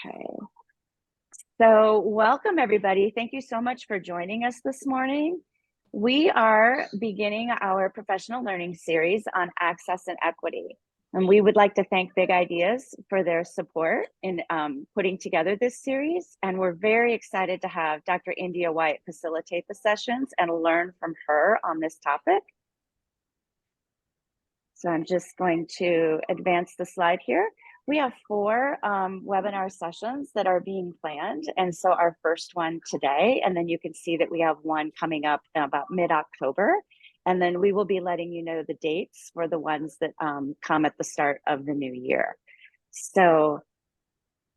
Okay, so welcome everybody. Thank you so much for joining us this morning. We are beginning our professional learning series on access and equity. And we would like to thank Big Ideas for their support in putting together this series. And we're very excited to have Dr. India White facilitate the sessions and learn from her on this topic. So I'm just going to advance the slide here. We have four webinar sessions that are being planned. And so our first one today, and then you can see that we have one coming up about mid-October. And then we will be letting you know the dates for the ones that come at the start of the new year. So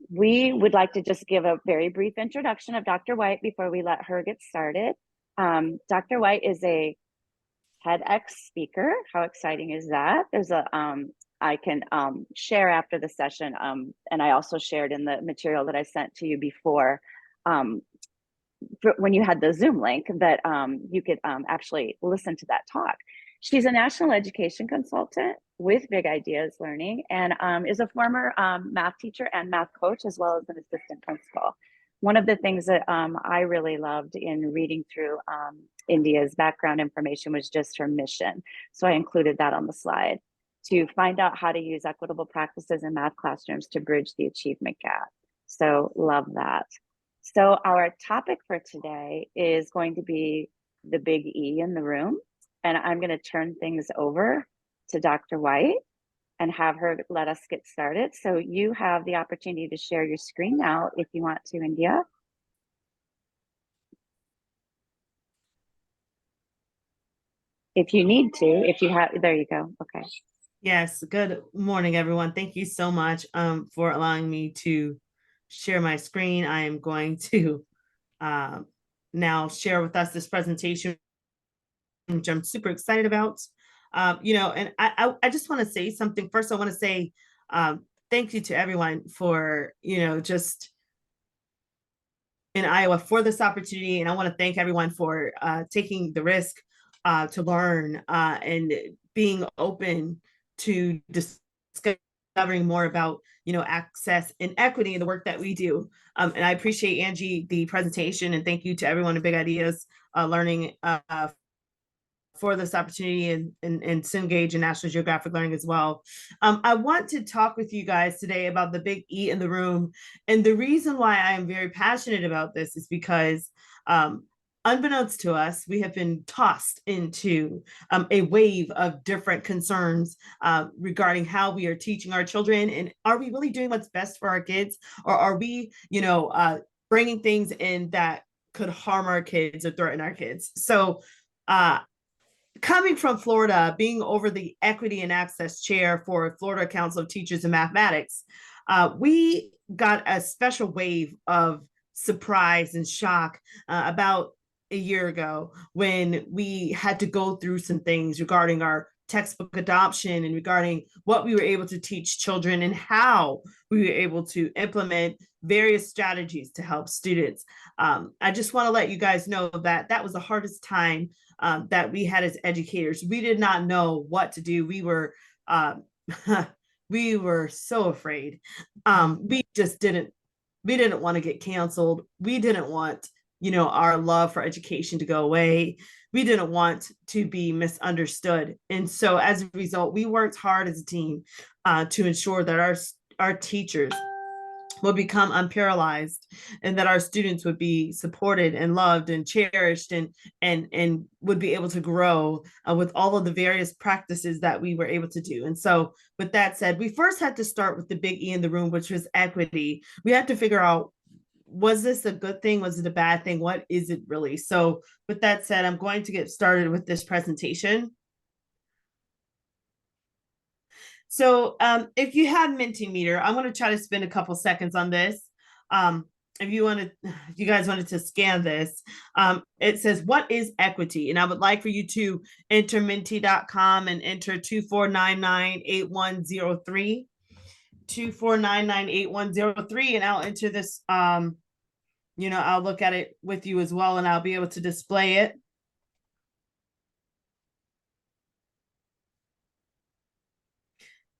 we would like to just give a very brief introduction of Dr. White before we let her get started. Dr. White is a TEDx speaker. How exciting is that? There's a I can share after the session, and I also shared in the material that I sent to you before when you had the Zoom link that you could actually listen to that talk. She's a national education consultant with Big Ideas Learning and is a former math teacher and math coach, as well as an assistant principal. One of the things that I really loved in reading through India's background information was just her mission. So I included that on the slide to find out how to use equitable practices in math classrooms to bridge the achievement gap. So love that. So our topic for today is going to be the big E in the room. And I'm going to turn things over to Dr. White and have her let us get started. So you have the opportunity to share your screen now if you want to, India. If you need to, if you have, there you go. Okay. Yes, good morning, everyone. Thank you so much for allowing me to share my screen. I am going to now share with us this presentation, which I'm super excited about. And I just want to say something. First, I want to say thank you to everyone for, just in Iowa for this opportunity. And I want to thank everyone for taking the risk to learn and being open to discovering more about access and equity in the work that we do. And I appreciate Angie the presentation, and thank you to everyone at Big Ideas Learning for this opportunity, and Cengage and National Geographic Learning as well. I want to talk with you guys today about the big E in the room. And the reason why I am very passionate about this is because unbeknownst to us, we have been tossed into a wave of different concerns regarding how we are teaching our children. And are we really doing what's best for our kids? Or are we, bringing things in that could harm our kids or threaten our kids? So coming from Florida, being over the equity and access chair for Florida Council of Teachers in Mathematics, we got a special wave of surprise and shock about a year ago when we had to go through some things regarding our textbook adoption and regarding what we were able to teach children and how we were able to implement various strategies to help students. I just want to let you guys know that that was the hardest time that we had as educators. We did not know what to do. We were we were so afraid. We just didn't want to get canceled. We didn't want our love for education to go away. We didn't want to be misunderstood. And so as a result, we worked hard as a team to ensure that our teachers would become unparalyzed, and that our students would be supported and loved and cherished, and would be able to grow with all of the various practices that we were able to do. And so with that said, we first had to start with the big E in the room, which was equity. We had to figure out, was this a good thing? Was it a bad thing? What is it really? So with that said, I'm going to get started with this presentation. So if you have Mentimeter, I'm going to try to spend a couple seconds on this. If you guys wanted to scan this, it says, what is equity? And I would like for you to enter menti.com and enter 24998103. 24998103, and I'll enter this. I'll look at it with you as well, and I'll be able to display it.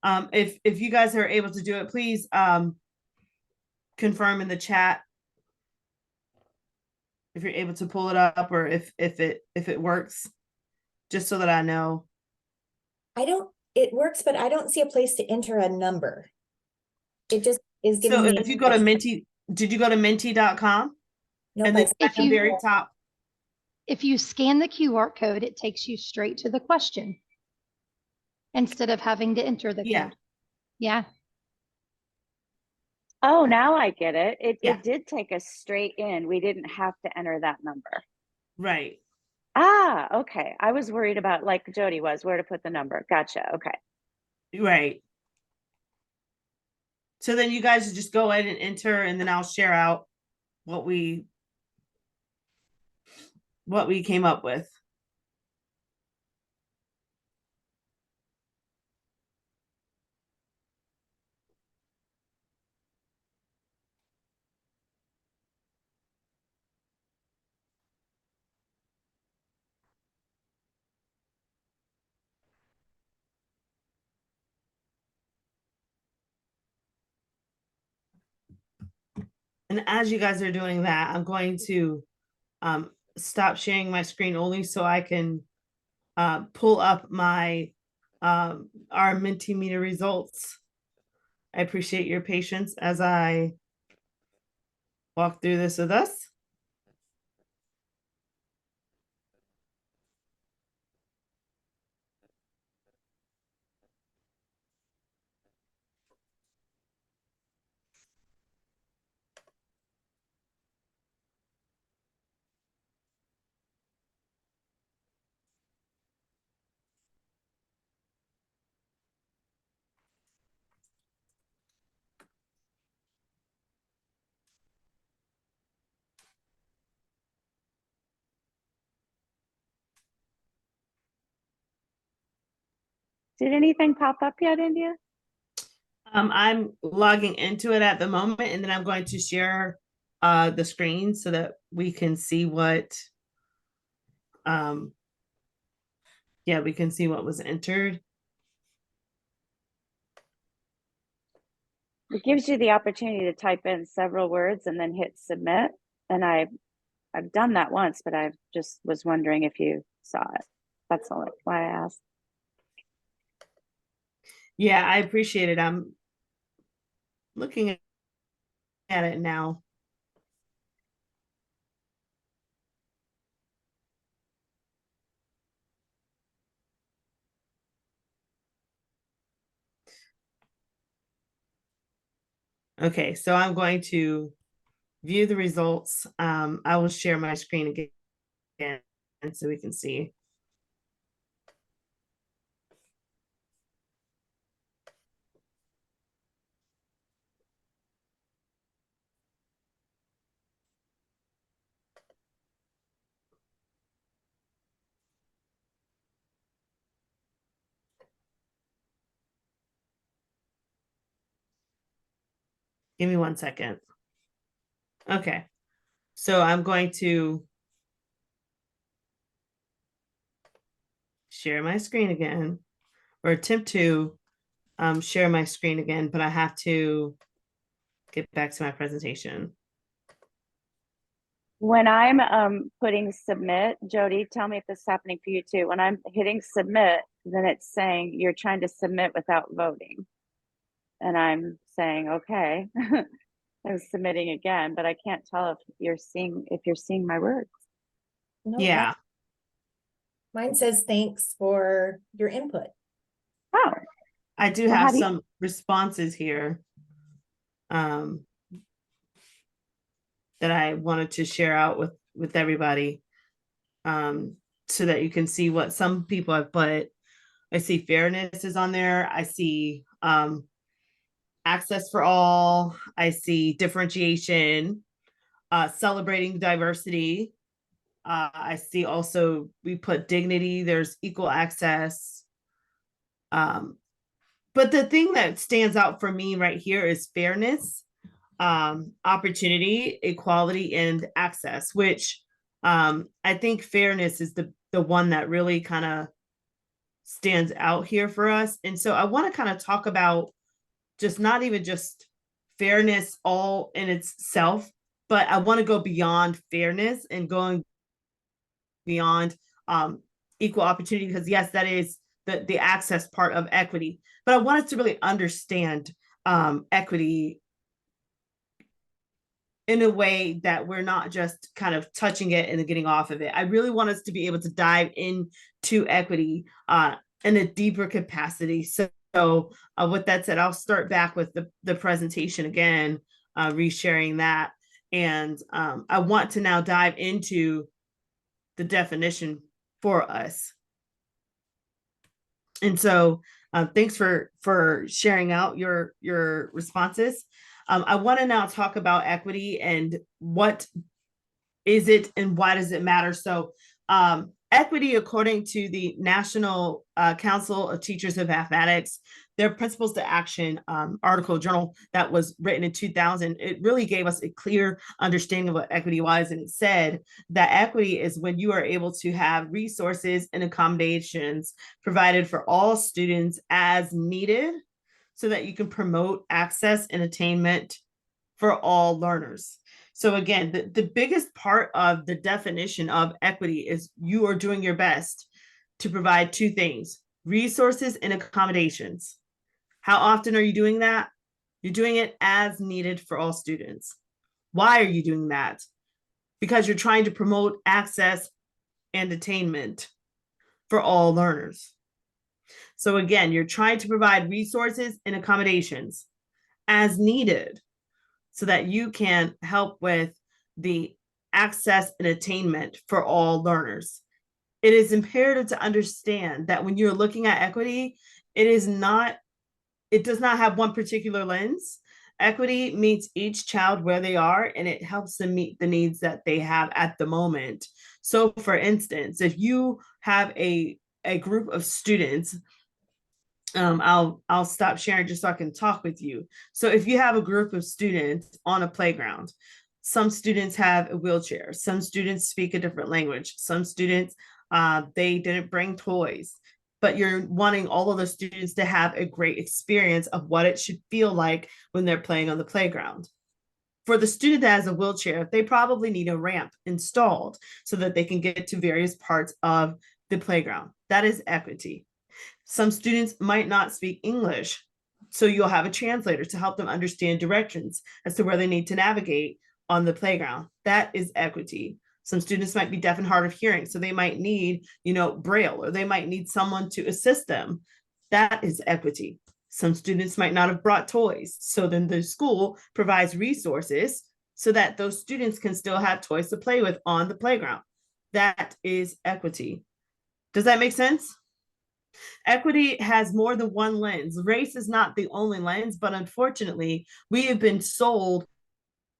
If you guys are able to do it, please confirm in the chat if you're able to pull it up, or if it works, just so that I know. It works, but I don't see a place to enter a number. It just is giving So me. if you go to Menti, did you go to menti.com? Nope, And then I- at the very top, If you scan the QR code, it takes you straight to the question instead of having to enter the Yeah. code. Yeah. Oh, now I get it. Yeah. It did take us straight in. We didn't have to enter that number. right. Ah, okay. I was worried about, like Jody was, where to put the number. Gotcha. Okay. Right. So then you guys just go ahead and enter, and then I'll share out what we came up with. And as you guys are doing that, I'm going to stop sharing my screen only so I can pull up my our Mentimeter results. I appreciate your patience as I walk through this with us. Did anything pop up yet, India? I'm logging into it at the moment, and then I'm going to share the screen so that we can see what yeah, we can see what was entered. It gives you the opportunity to type in several words and then hit submit. And I've done that once, but I just was wondering if you saw it. That's all why I asked. Yeah, I appreciate it. I'm looking at it now. Okay, so I'm going to view the results. I will share my screen again so we can see. Give me 1 second. Okay, so I'm going to share my screen again, or attempt to share my screen again, but I have to get back to my presentation. When I'm putting submit, Jody, tell me if this is happening for you too. When I'm hitting submit, then it's saying you're trying to submit without voting. And I'm saying, okay, I'm submitting again, but I can't tell if you're seeing my words. No, Yeah, Mine says thanks for your input. Oh, I do Well, how have do you- some responses here that I wanted to share out with everybody, so that you can see what some people have put. I see fairness is on there. I see access for all. I see differentiation, celebrating diversity. I see also we put dignity. There's equal access. But the thing that stands out for me right here is fairness, opportunity, equality, and access, which I think fairness is the one that really kind of stands out here for us. And so I want to kind of talk about just not even just fairness all in itself, but I want to go beyond fairness and going beyond equal opportunity, because yes, that is the access part of equity, but I want us to really understand equity in a way that we're not just kind of touching it and then getting off of it. I really want us to be able to dive into equity in a deeper capacity. So with that said, I'll start back with the presentation again, resharing that. And I want to now dive into the definition for us. And so thanks for sharing out your responses. I want to now talk about equity and what is it and why does it matter? So equity, according to the National Council of Teachers of Mathematics, their Principles to Action article journal that was written in 2000, it really gave us a clear understanding of what equity was. And it said that equity is when you are able to have resources and accommodations provided for all students as needed, so that you can promote access and attainment for all learners. So again, the biggest part of the definition of equity is you are doing your best to provide two things: resources and accommodations. How often are you doing that? You're doing it as needed for all students. Why are you doing that? Because you're trying to promote access and attainment for all learners. So again, you're trying to provide resources and accommodations as needed so that you can help with the access and attainment for all learners. It is imperative to understand that when you're looking at equity, it does not have one particular lens. Equity meets each child where they are, and it helps them meet the needs that they have at the moment. So for instance, if you have a group of students, I'll stop sharing just so I can talk with you. So if you have a group of students on a playground, some students have a wheelchair, some students speak a different language, some students, they didn't bring toys, but you're wanting all of the students to have a great experience of what it should feel like when they're playing on the playground. For the student that has a wheelchair, they probably need a ramp installed so that they can get to various parts of the playground. That is equity. Some students might not speak English, so you'll have a translator to help them understand directions as to where they need to navigate on the playground. That is equity. Some students might be deaf and hard of hearing, so they might need, Braille, or they might need someone to assist them. That is equity. Some students might not have brought toys, so then the school provides resources so that those students can still have toys to play with on the playground. That is equity. Does that make sense? Equity has more than one lens. Race is not the only lens, but unfortunately, we have been sold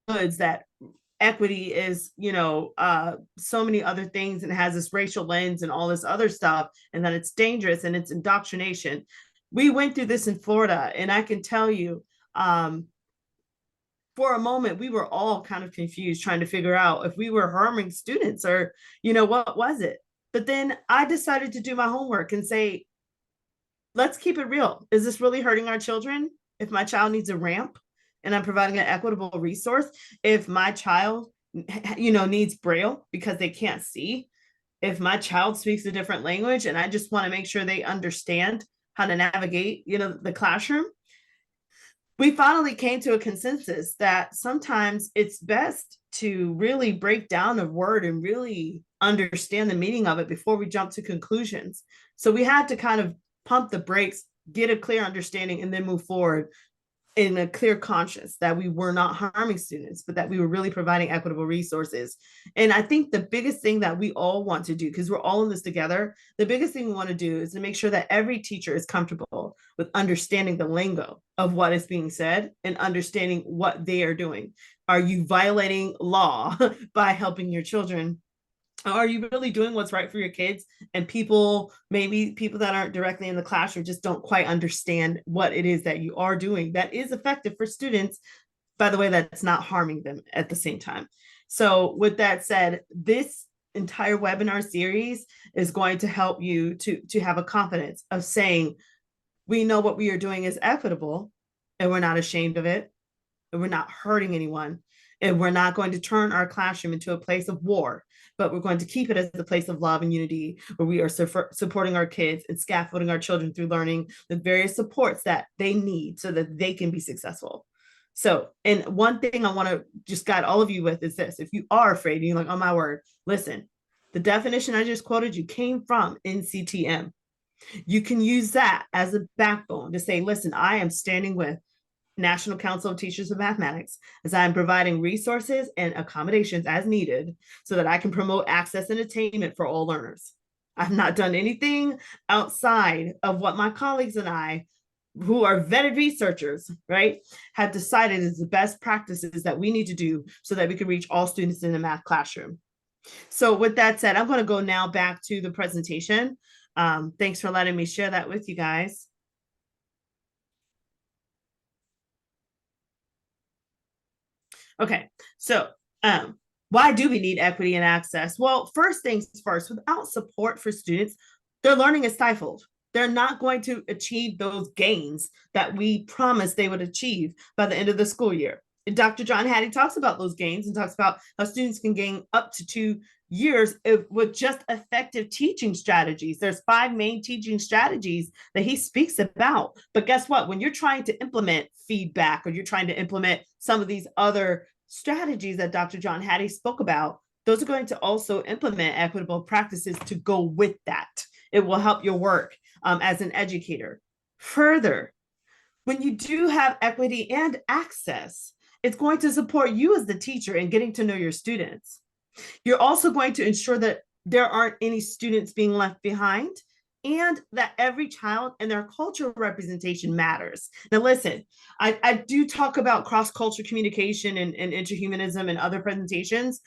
goods that equity is, so many other things, and has this racial lens and all this other stuff, and that it's dangerous and it's indoctrination. We went through this in Florida, and I can tell you, for a moment, we were all kind of confused, trying to figure out if we were harming students or, what was it? But then I decided to do my homework and say, let's keep it real. Is this really hurting our children? If my child needs a ramp and I'm providing an equitable resource, if my child, needs Braille because they can't see, if my child speaks a different language and I just want to make sure they understand how to navigate, the classroom, we finally came to a consensus that sometimes it's best to really break down a word and really understand the meaning of it before we jump to conclusions. So we had to kind of pump the brakes, get a clear understanding, and then move forward in a clear conscience that we were not harming students, but that we were really providing equitable resources. And I think the biggest thing that we all want to do, because we're all in this together, the biggest thing we want to do is to make sure that every teacher is comfortable with understanding the lingo of what is being said and understanding what they are doing. Are you violating law by helping your children? Are you really doing what's right for your kids? And maybe people that aren't directly in the classroom just don't quite understand what it is that you are doing that is effective for students. By the way, that's not harming them at the same time. So with that said, this entire webinar series is going to help you to have a confidence of saying, we know what we are doing is equitable and we're not ashamed of it. and we're not hurting anyone. And we're not going to turn our classroom into a place of war, but we're going to keep it as a place of love and unity where we are supporting our kids and scaffolding our children through learning the various supports that they need so that they can be successful. So, and one thing I want to just guide all of you with is this: if you are afraid and you're like, oh my word, listen, the definition I just quoted you came from NCTM. You can use that as a backbone to say, listen, I am standing with National Council of Teachers of Mathematics as I'm providing resources and accommodations as needed so that I can promote access and attainment for all learners. I've not done anything outside of what my colleagues and I, who are vetted researchers, right, have decided is the best practices that we need to do so that we can reach all students in the math classroom. So with that said, I'm going to go now back to the presentation. Thanks for letting me share that with you guys. Okay, so why do we need equity and access? Well, first things first, without support for students, their learning is stifled. They're not going to achieve those gains that we promised they would achieve by the end of the school year. And Dr. John Hattie talks about those gains and talks about how students can gain up to 2 years with just effective teaching strategies. There's 5 main teaching strategies that he speaks about. But guess what? When you're trying to implement feedback or you're trying to implement some of these other strategies that Dr. John Hattie spoke about, those are going to also implement equitable practices to go with that. It will help your work as an educator. Further, when you do have equity and access, it's going to support you as the teacher in getting to know your students. You're also going to ensure that there aren't any students being left behind and that every child and their cultural representation matters. Now, listen, I do talk about cross-cultural communication and interhumanism and other presentations.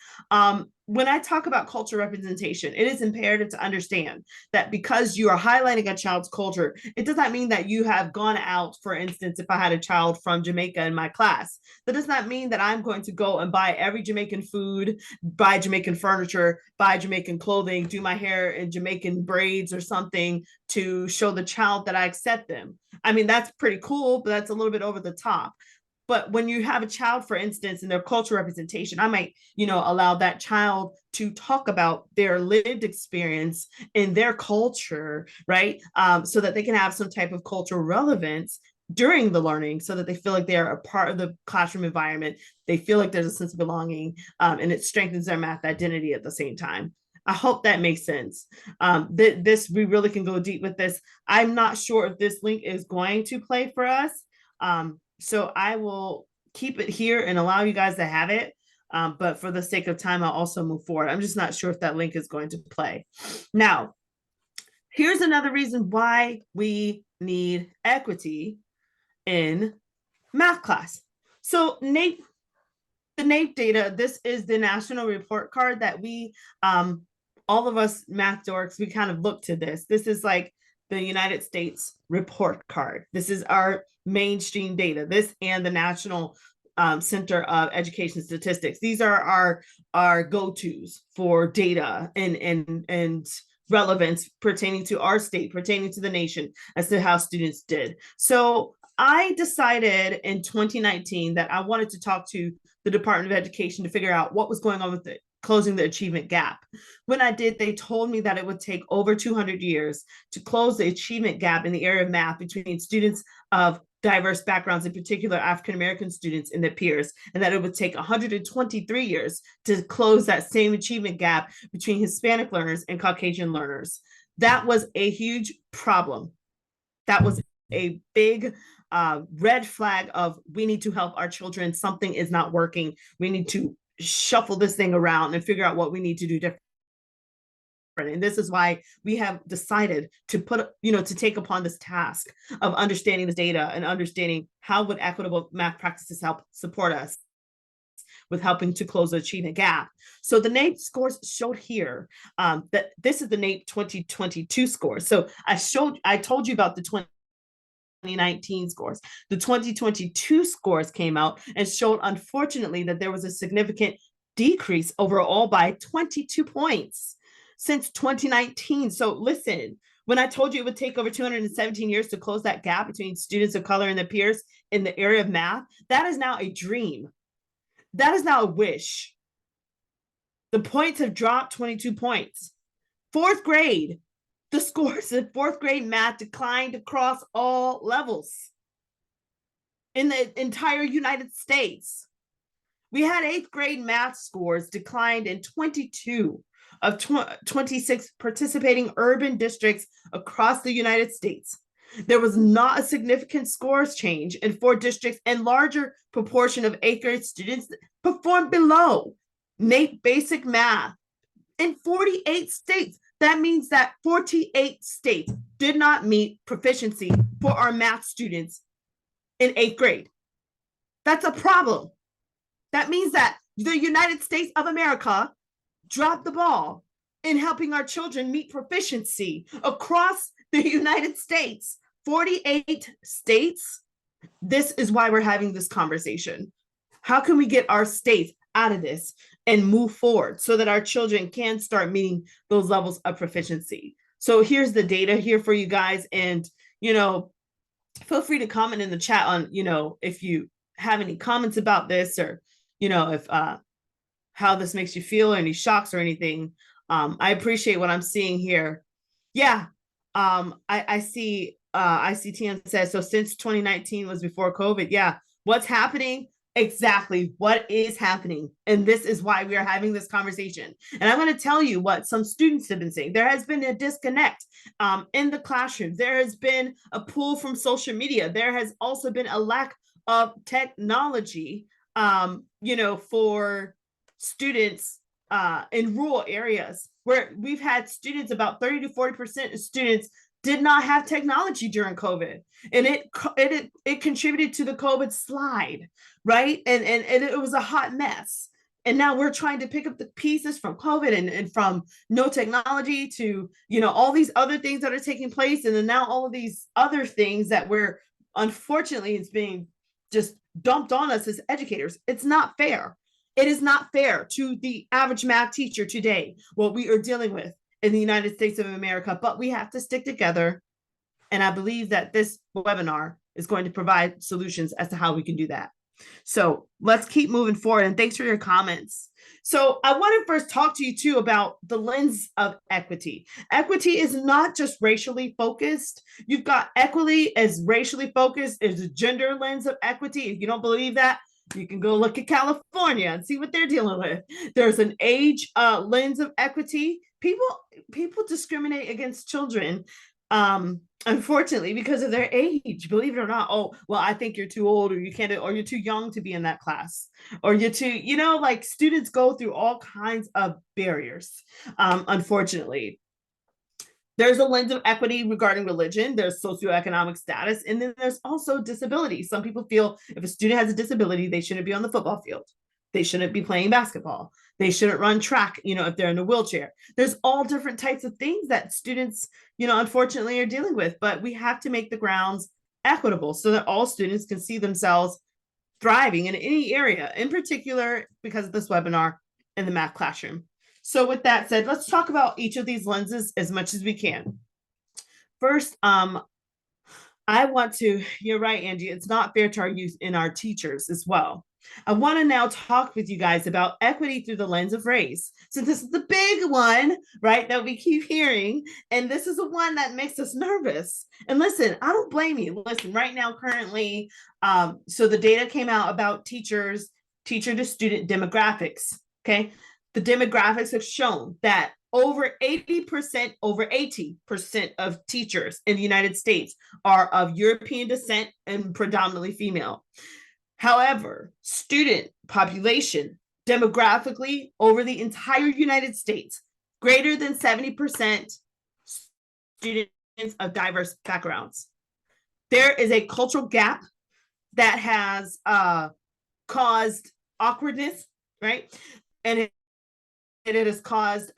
When I talk about cultural representation, it is imperative to understand that because you are highlighting a child's culture, it does not mean that you have gone out, for instance, if I had a child from Jamaica in my class, that does not mean that I'm going to go and buy every Jamaican food, buy Jamaican furniture, buy Jamaican clothing, do my hair in Jamaican braids or something to show the child that I accept them. I mean, that's pretty cool, but that's a little bit over the top. But when you have a child, for instance, in their cultural representation, I might, allow that child to talk about their lived experience in their culture, right? So that they can have some type of cultural relevance during the learning so that they feel like they're a part of the classroom environment. They feel like there's a sense of belonging and it strengthens their math identity at the same time. I hope that makes sense. We really can go deep with this. I'm not sure if this link is going to play for us. So I will keep it here and allow you guys to have it. But for the sake of time, I'll also move forward. I'm just not sure if that link is going to play. Now, here's another reason why we need equity in math class. So the NAEP data, this is the national report card that we, all of us math dorks, we kind of look to this. This is like the United States report card. This is our mainstream data, this and the National Center of Education Statistics. These are our go-tos for data and relevance pertaining to our state, pertaining to the nation as to how students did. So I decided in 2019 that I wanted to talk to the Department of Education to figure out what was going on with it, closing the achievement gap. When I did, they told me that it would take over 200 years to close the achievement gap in the area of math between students of diverse backgrounds, in particular African-American students and their peers, and that it would take 123 years to close that same achievement gap between Hispanic learners and Caucasian learners. That was a huge problem. That was a big red flag of we need to help our children. Something is not working. We need to shuffle this thing around and figure out what we need to do different. And this is why we have decided to to take upon this task of understanding this data and understanding how would equitable math practices help support us with helping to close the achievement gap. So the NAEP scores showed here that this is the NAEP 2022 scores. So I told you about the 2019 scores. The 2022 scores came out and showed, unfortunately, that there was a significant decrease overall by 22 points since 2019. So listen, when I told you it would take over 217 years to close that gap between students of color and their peers, in the area of math, that is now a dream. That is now a wish. The points have dropped 22 points. Fourth grade, the scores in fourth grade math declined across all levels in the entire United States. We had eighth grade math scores declined in 22 of 26 participating urban districts across the United States. There was not a significant scores change in 4 districts, and larger proportion of eighth grade students performed below basic math in 48 states. That means that 48 states did not meet proficiency for our math students in eighth grade. That's a problem. That means that the United States of America dropped the ball in helping our children meet proficiency across the United States. 48 states. This is why we're having this conversation. How can we get our states out of this and move forward so that our children can start meeting those levels of proficiency? So here's the data here for you guys. And, feel free to comment in the chat on, if you have any comments about this, or, if how this makes you feel, or any shocks or anything. I appreciate what I'm seeing here. Yeah. I see ICTM says, so since 2019 was before COVID. Yeah. What's happening? Exactly what is happening. And this is why we are having this conversation. And I'm going to tell you what some students have been saying. There has been a disconnect in the classrooms. There has been a pull from social media. There has also been a lack of technology, for students in rural areas, where we've had students, about 30 to 40% of students did not have technology during COVID, and it contributed to the COVID slide, right? And it was a hot mess. And now we're trying to pick up the pieces from COVID and from no technology to, all these other things that are taking place. And then now all of these other things that unfortunately, it's being just dumped on us as educators. It's not fair. It is not fair to the average math teacher today, what we are dealing with in the United States of America, but we have to stick together. And I believe that this webinar is going to provide solutions as to how we can do that. So let's keep moving forward, and thanks for your comments. So I want to first talk to you too about the lens of equity. Equity is not just racially focused. You've got equity as racially focused. There's a gender lens of equity. If you don't believe that, you can go look at California and see what they're dealing with. There's an age lens of equity. People discriminate against children, unfortunately, because of their age. Believe it or not. Oh, well, I think you're too old, or you can't, or you're too young to be in that class, or you're too, like students go through all kinds of barriers, unfortunately. There's a lens of equity regarding religion. There's socioeconomic status, and then there's also disability. Some people feel if a student has a disability, they shouldn't be on the football field. They shouldn't be playing basketball. They shouldn't run track, if they're in a wheelchair. There's all different types of things that students, unfortunately are dealing with, but we have to make the grounds equitable so that all students can see themselves thriving in any area, in particular, because of this webinar, in the math classroom. So with that said, let's talk about each of these lenses as much as we can. First, I want to, you're right, Angie, it's not fair to our youth and our teachers as well. I want to now talk with you guys about equity through the lens of race. So this is the big one, right, that we keep hearing. And this is the one that makes us nervous. And listen, I don't blame you. Listen, right now, currently, so the data came out about teacher to student demographics, okay? The demographics have shown that over 80% of teachers in the United States are of European descent and predominantly female. However, student population demographically over the entire United States, greater than 70% students of diverse backgrounds. There is a cultural gap that has caused awkwardness, right? And it has caused,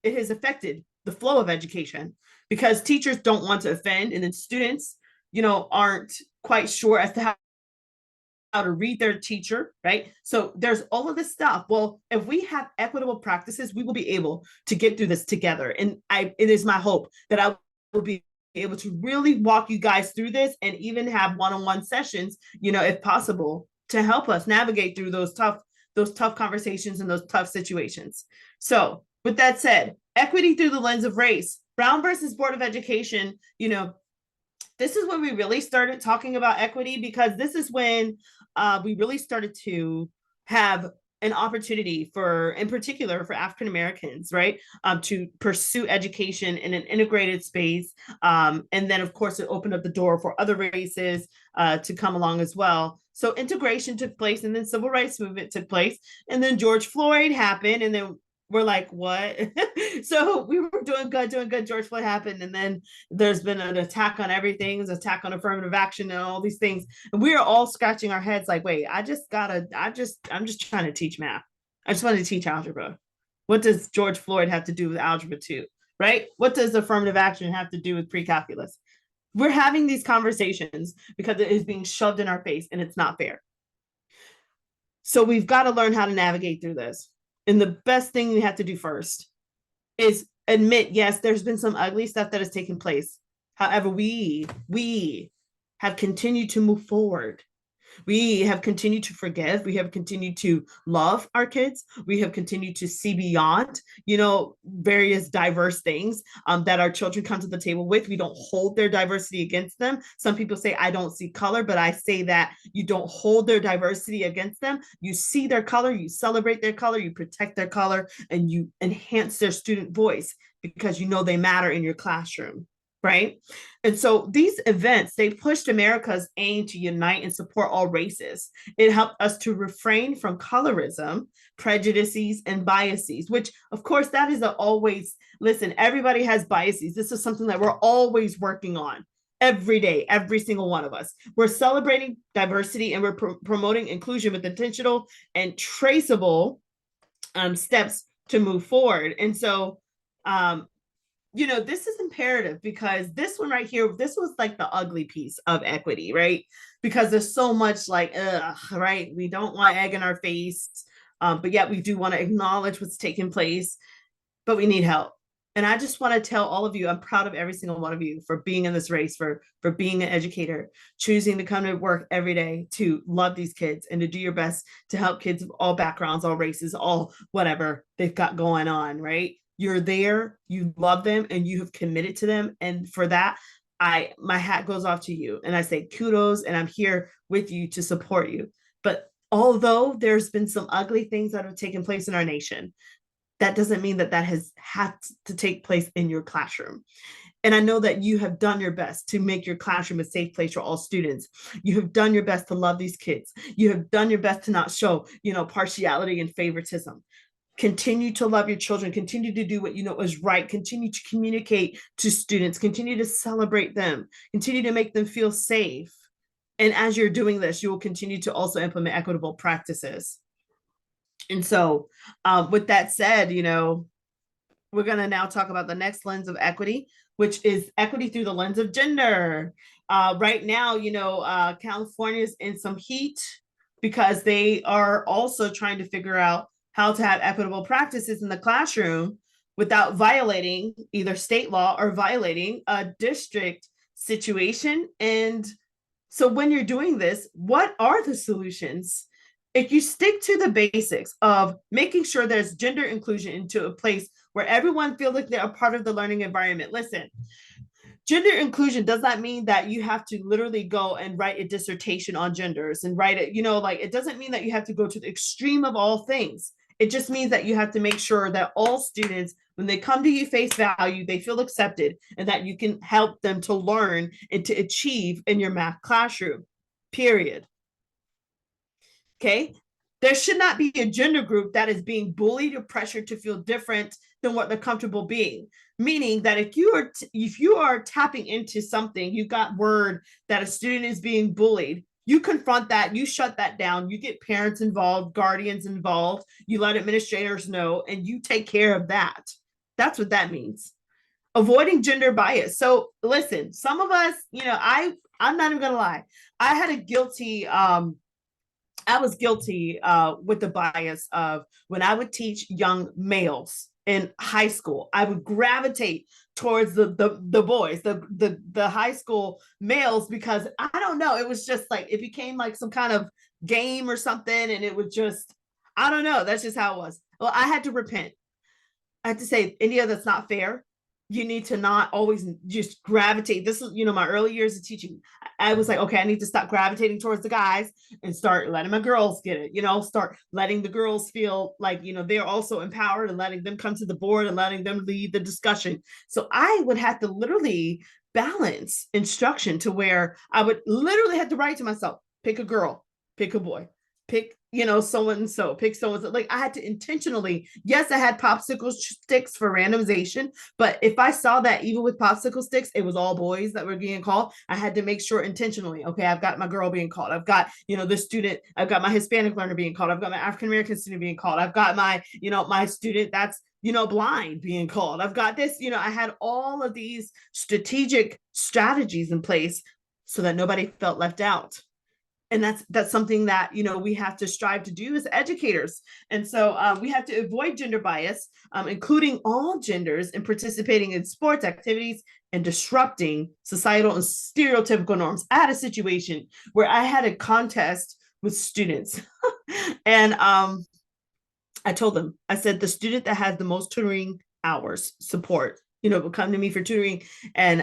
it has affected the flow of education because teachers don't want to offend, and then students, aren't quite sure as to how to read their teacher, right? So there's all of this stuff. Well, if we have equitable practices, we will be able to get through this together. And it is my hope that I will be able to really walk you guys through this and even have one-on-one sessions, if possible, to help us navigate through those tough conversations and those tough situations. So with that said, equity through the lens of race, Brown versus Board of Education, this is when we really started talking about equity, because this is when we really started to have an opportunity in particular for African Americans, right, to pursue education in an integrated space. And then, of course, it opened up the door for other races to come along as well. So integration took place, and then civil rights movement took place, and then George Floyd happened, and then we're like, what? So we were doing good. George Floyd happened. And then there's been an attack on everything, an attack on affirmative action and all these things. And we are all scratching our heads like, wait, I'm just trying to teach math. I just wanted to teach algebra. What does George Floyd have to do with algebra 2, right? What does affirmative action have to do with pre-calculus? We're having these conversations because it is being shoved in our face, and it's not fair. So we've got to learn how to navigate through this. And the best thing we have to do first is admit, yes, there's been some ugly stuff that has taken place. However, we have continued to move forward. We have continued to forgive. We have continued to love our kids. We have continued to see beyond, various diverse things that our children come to the table with. We don't hold their diversity against them. Some people say, I don't see color, but I say that you don't hold their diversity against them. You see their color, you celebrate their color, you protect their color, and you enhance their student voice because they matter in your classroom. Right. And so these events, they pushed America's aim to unite and support all races. It helped us to refrain from colorism, prejudices, and biases, which, of course, that is listen, everybody has biases. This is something that we're always working on every day, every single one of us. We're celebrating diversity, and we're promoting inclusion with intentional and traceable steps to move forward. And so, this is imperative, because this one right here, this was like the ugly piece of equity, right? Because there's so much right? We don't want egg in our face, but yet we do want to acknowledge what's taking place, but we need help. And I just want to tell all of you, I'm proud of every single one of you for being in this race, for being an educator, choosing to come to work every day to love these kids and to do your best to help kids of all backgrounds, all races, all whatever they've got going on, right? You're there, you love them, and you have committed to them. And for that, my hat goes off to you. And I say kudos, and I'm here with you to support you. But although there's been some ugly things that have taken place in our nation, that doesn't mean that has had to take place in your classroom. And I know that you have done your best to make your classroom a safe place for all students. You have done your best to love these kids. You have done your best to not show, partiality and favoritism. Continue to love your children, continue to do what is right, continue to communicate to students, continue to celebrate them, continue to make them feel safe. And as you're doing this, you will continue to also implement equitable practices. And so with that said, we're going to now talk about the next lens of equity, which is equity through the lens of gender. Right now, California's in some heat because they are also trying to figure out how to have equitable practices in the classroom without violating either state law or violating a district situation. And so when you're doing this, what are the solutions? If you stick to the basics of making sure there's gender inclusion into a place where everyone feels like they're a part of the learning environment. Listen, gender inclusion does not mean that you have to literally go and write a dissertation on genders and write it, it doesn't mean that you have to go to the extreme of all things. It just means that you have to make sure that all students, when they come to you face value, they feel accepted and that you can help them to learn and to achieve in your math classroom, period. Okay? There should not be a gender group that is being bullied or pressured to feel different than what they're comfortable being. Meaning that if you are tapping into something, you got word that a student is being bullied, you confront that, you shut that down, you get parents involved, guardians involved, you let administrators know, and you take care of that. That's what that means. Avoiding gender bias. So listen, some of us, I'm not even gonna lie. I was guilty with the bias of when I would teach young males in high school, I would gravitate towards the boys, the high school males, because I don't know, it was just like it became like some kind of game or something, and it was just, I don't know, that's just how it was. Well, I had to repent. I have to say, India, that's not fair. You need to not always just gravitate. This is, my early years of teaching. I was like, okay, I need to stop gravitating towards the guys and start letting my girls get it, start letting the girls feel like, they're also empowered, and letting them come to the board and letting them lead the discussion. So I would have to literally balance instruction to where I would literally have to write to myself, pick a girl, pick a boy, pick so and so, pick so and so. Like I had to intentionally, yes, I had popsicle sticks for randomization, but if I saw that even with popsicle sticks, it was all boys that were being called, I had to make sure intentionally, okay, I've got my girl being called, I've got, this student, I've got my Hispanic learner being called, I've got my African American student being called, I've got my, my student that's, blind being called, I've got this, I had all of these strategic strategies in place so that nobody felt left out. And that's something that we have to strive to do as educators. And so we have to avoid gender bias, including all genders in participating in sports activities and disrupting societal and stereotypical norms. I had a situation where I had a contest with students and I told them, I said, the student that has the most tutoring hours support, will come to me for tutoring, and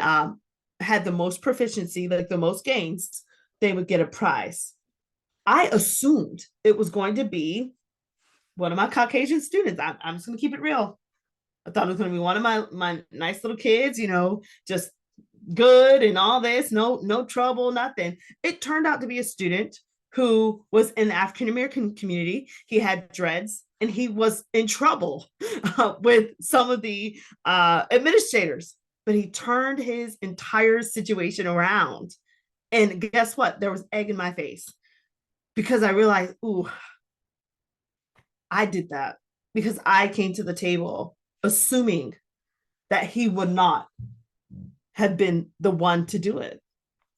had the most proficiency, like the most gains, they would get a prize. I assumed it was going to be one of my Caucasian students. I'm just going to keep it real. I thought it was going to be one of my nice little kids, just good and all this, no trouble, nothing. It turned out to be a student who was in the African American community. He had dreads and he was in trouble with some of the administrators, but he turned his entire situation around. And guess what? There was egg in my face because I realized, ooh, I did that because I came to the table assuming that he would not have been the one to do it.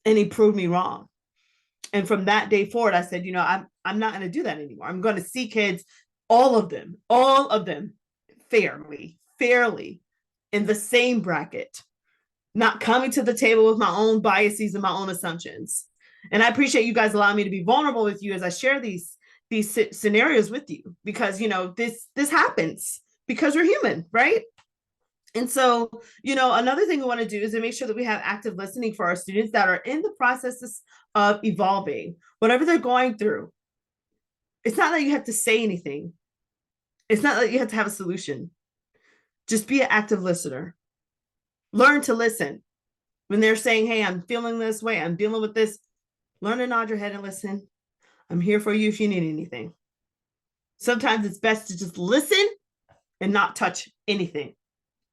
And he proved me wrong. And from that day forward, I said, I'm not going to do that anymore. I'm going to see kids, all of them, fairly in the same bracket, not coming to the table with my own biases and my own assumptions. And I appreciate you guys allowing me to be vulnerable with you as I share these scenarios with you, because, this happens because we're human, right? And so, another thing we want to do is to make sure that we have active listening for our students that are in the processes of evolving, whatever they're going through. It's not that you have to say anything. It's not that you have to have a solution. Just be an active listener. Learn to listen. When they're saying, hey, I'm feeling this way, I'm dealing with this, learn to nod your head and listen. I'm here for you if you need anything. Sometimes it's best to just listen and not touch anything,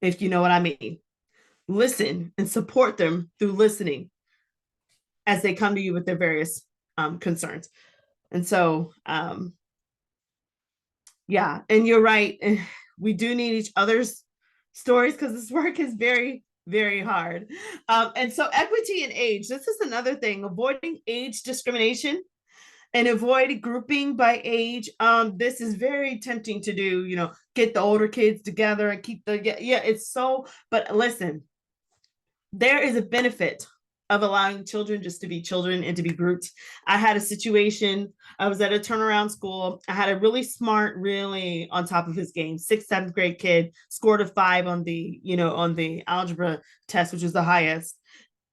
if you know what I mean. Listen and support them through listening as they come to you with their various concerns. And so, yeah, and you're right. We do need each other's stories because this work is very, very hard. And so equity in age, this is another thing, avoiding age discrimination and avoid grouping by age. This is very tempting to do, get the older kids together and keep it's so, but listen, there is a benefit of allowing children just to be children and to be grouped. I had a situation, I was at a turnaround school. I had a really smart, really on top of his game, 6th, 7th grade kid, scored a 5 on the, on the algebra test, which was the highest.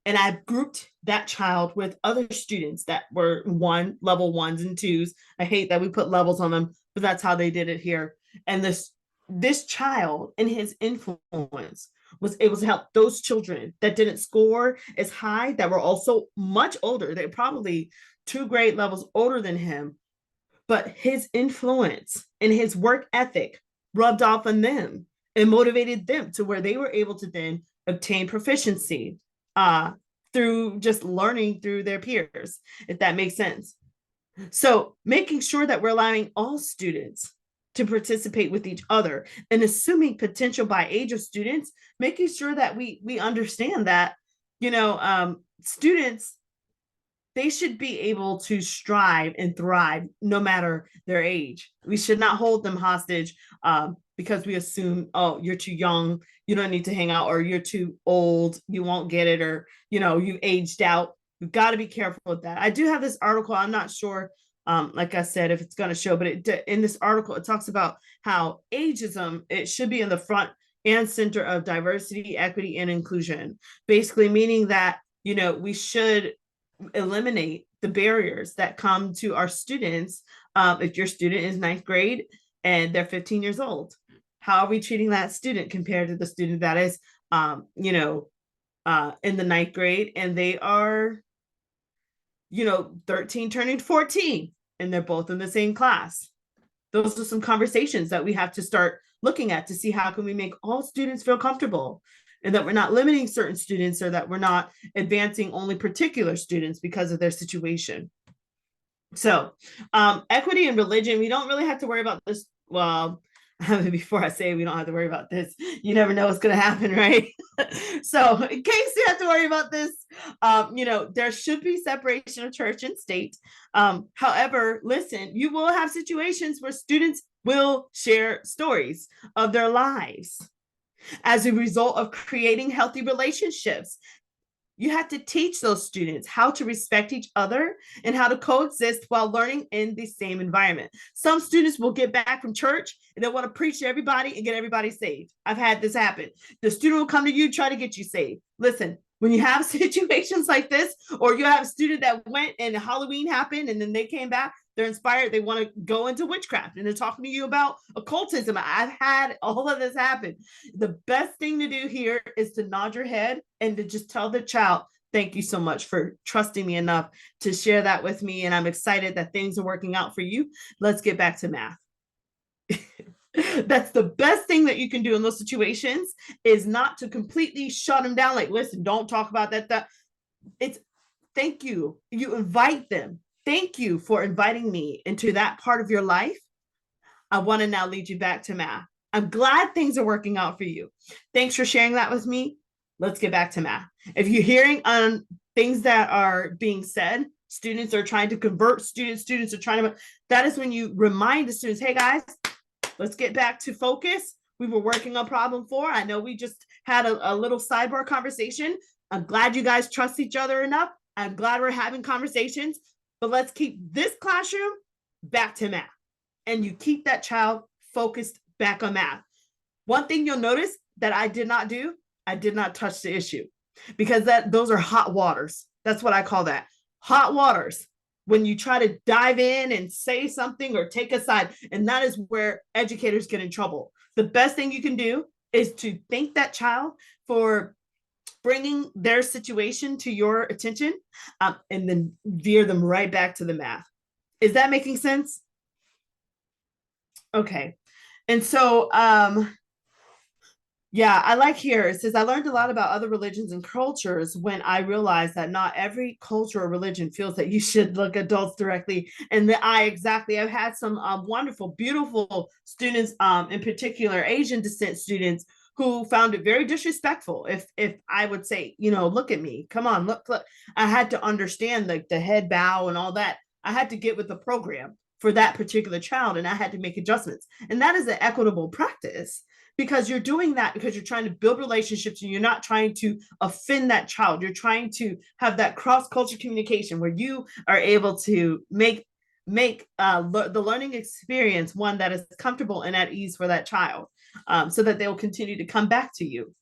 And I grouped that child with other students that were level 1s and 2s. I hate that we put levels on them, but that's how they did it here. And this child and his influence was able to help those children that didn't score as high, that were also much older. They're probably 2 grade levels older than him, but his influence and his work ethic rubbed off on them and motivated them to where they were able to then obtain proficiency through just learning through their peers, if that makes sense. So making sure that we're allowing all students to participate with each other and assuming potential by age of students, making sure that we understand that, students, they should be able to strive and thrive no matter their age. We should not hold them hostage because we assume, oh, you're too young, you don't need to hang out, or you're too old, you won't get it, or, you've aged out. You've got to be careful with that. I do have this article. I'm not sure, like I said, if it's going to show, but in this article, it talks about how ageism, it should be in the front and center of diversity, equity, and inclusion. Basically meaning that, we should eliminate the barriers that come to our students. If your student is ninth grade and they're 15 years old, how are we treating that student compared to the student that is, in the ninth grade and they are, 13 turning 14 and they're both in the same class? Those are some conversations that we have to start looking at to see how can we make all students feel comfortable, and that we're not limiting certain students, or that we're not advancing only particular students because of their situation. So equity and religion, we don't really have to worry about this. Well, before I say we don't have to worry about this, you never know what's going to happen, right? So in case you have to worry about this, there should be separation of church and state. However, listen, you will have situations where students will share stories of their lives as a result of creating healthy relationships. You have to teach those students how to respect each other and how to coexist while learning in the same environment. Some students will get back from church and they want to preach to everybody and get everybody saved. I've had this happen. The student will come to you, try to get you saved. Listen, when you have situations like this, or you have a student that went and Halloween happened and then they came back, they're inspired, they want to go into witchcraft and they're talking to you about occultism. I've had all of this happen. The best thing to do here is to nod your head and to just tell the child, thank you so much for trusting me enough to share that with me. And I'm excited that things are working out for you. Let's get back to math. That's the best thing that you can do in those situations, is not to completely shut them down. Like, listen, don't talk about that. It's thank you. You invite them. Thank you for inviting me into that part of your life. I want to now lead you back to math. I'm glad things are working out for you. Thanks for sharing that with me. Let's get back to math. If you're hearing on things that are being said, students are trying to convert students are trying to, that is when you remind the students, hey guys, let's get back to focus. We were working on problem 4. I know we just had a little sidebar conversation. I'm glad you guys trust each other enough. I'm glad we're having conversations, but let's keep this classroom back to math. And you keep that child focused back on math. One thing you'll notice that I did not do, I did not touch the issue, because those are hot waters. That's what I call that. Hot waters. When you try to dive in and say something or take a side, and that is where educators get in trouble. The best thing you can do is to thank that child for bringing their situation to your attention, and then veer them right back to the math. Is that making sense? Okay. And so, yeah, I like here, it says, I learned a lot about other religions and cultures when I realized that not every culture or religion feels that you should look adults directly in the eye. Exactly. I've had some wonderful, beautiful students, in particular, Asian descent students, who found it very disrespectful if I would say, look at me, come on, look. I had to understand the head bow and all that. I had to get with the program for that particular child, and I had to make adjustments. And that is an equitable practice, because you're doing that because you're trying to build relationships and you're not trying to offend that child. You're trying to have that cross-culture communication where you are able to make the learning experience one that is comfortable and at ease for that child, so that they will continue to come back to you.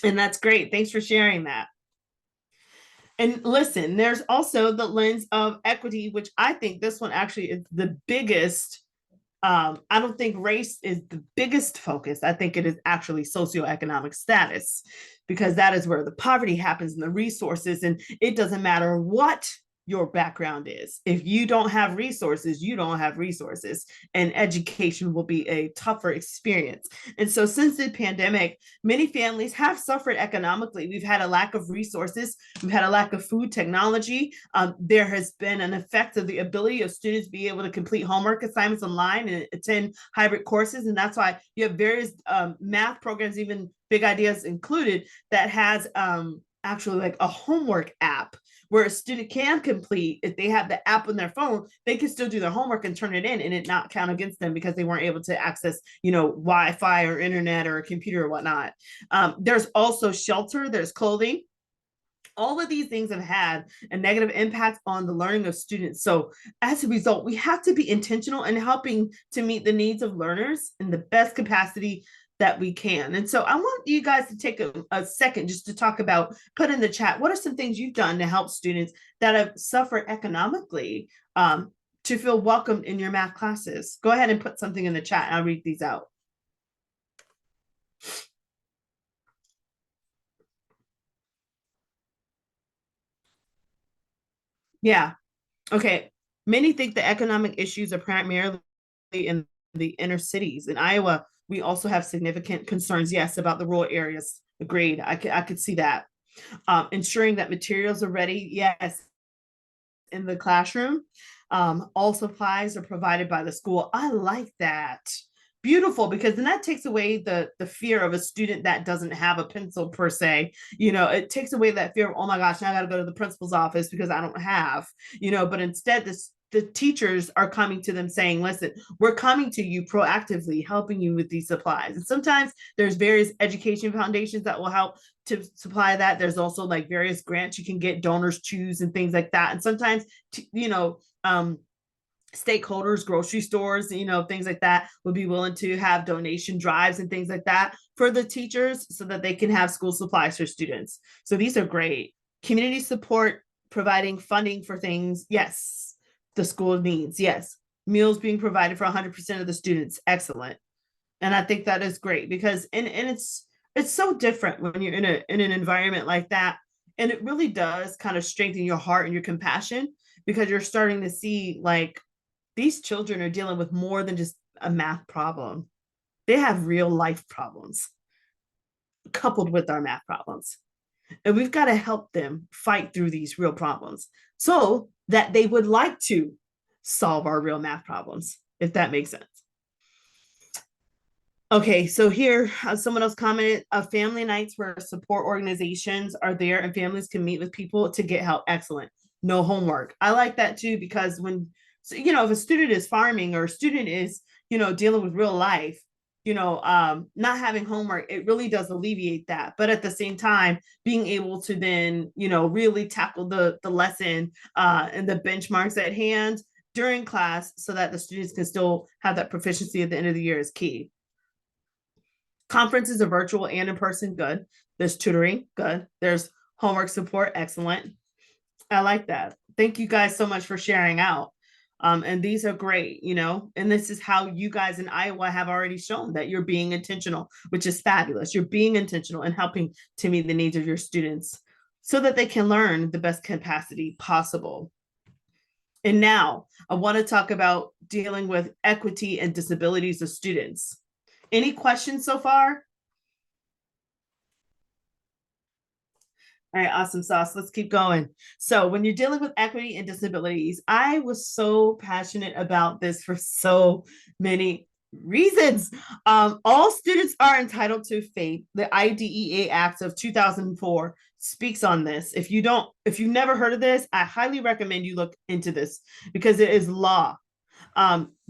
And that's great. Thanks for sharing that. And listen, there's also the lens of equity, which I think this one actually is the biggest. I don't think race is the biggest focus. I think it is actually socioeconomic status, because that is where the poverty happens and the resources. And it doesn't matter what your background is. If you don't have resources, you don't have resources, and education will be a tougher experience. And so since the pandemic, many families have suffered economically. We've had a lack of resources. We've had a lack of food, technology. There has been an effect of the ability of students to be able to complete homework assignments online and attend hybrid courses. And that's why you have various math programs, even Big Ideas included, that has actually like a homework app where a student can complete, if they have the app on their phone, they can still do their homework and turn it in and it not count against them because they weren't able to access, Wi-Fi or internet or a computer or whatnot. There's also shelter, there's clothing. All of these things have had a negative impact on the learning of students. So as a result, we have to be intentional in helping to meet the needs of learners in the best capacity that we can. And so I want you guys to take a second just to talk about, put in the chat, what are some things you've done to help students that have suffered economically to feel welcomed in your math classes? Go ahead and put something in the chat. I'll read these out. Yeah. Okay. Many think the economic issues are primarily in the inner cities. In Iowa, we also have significant concerns, yes, about the rural areas. Agreed. I could see that. Ensuring that materials are ready, yes, in the classroom. All supplies are provided by the school. I like that. Beautiful, because then that takes away the fear of a student that doesn't have a pencil per se. It takes away that fear of, oh my gosh, now I got to go to the principal's office because I don't have, but instead the teachers are coming to them saying, listen, we're coming to you proactively, helping you with these supplies. And sometimes there's various education foundations that will help to supply that. There's also like various grants you can get, donors choose and things like that. And sometimes, stakeholders, grocery stores, things like that would be willing to have donation drives and things like that for the teachers so that they can have school supplies for students. So these are great. Community support, providing funding for things. Yes. The school needs. Yes. Meals being provided for 100% of the students. Excellent. And I think that is great because, and it's so different when you're in an environment like that. And it really does kind of strengthen your heart and your compassion because you're starting to see like, these children are dealing with more than just a math problem. They have real life problems coupled with our math problems. And we've got to help them fight through these real problems so that they would like to solve our real math problems, if that makes sense. Okay, so here, someone else commented, family nights where support organizations are there and families can meet with people to get help. Excellent. No homework. I like that too, because if a student is farming or a student is, dealing with real life, not having homework, it really does alleviate that. But at the same time, being able to then, really tackle the lesson and the benchmarks at hand during class so that the students can still have that proficiency at the end of the year is key. Conferences are virtual and in person, good. There's tutoring, good. There's homework support, excellent. I like that. Thank you guys so much for sharing out. And these are great, and this is how you guys in Iowa have already shown that you're being intentional, which is fabulous. You're being intentional and helping to meet the needs of your students so that they can learn the best capacity possible. And now I want to talk about dealing with equity and disabilities of students. Any questions so far? All right, awesome sauce. Let's keep going. So when you're dealing with equity and disabilities, I was so passionate about this for so many reasons. All students are entitled to FAPE. The IDEA Act of 2004 speaks on this. If you've never heard of this, I highly recommend you look into this because it is law.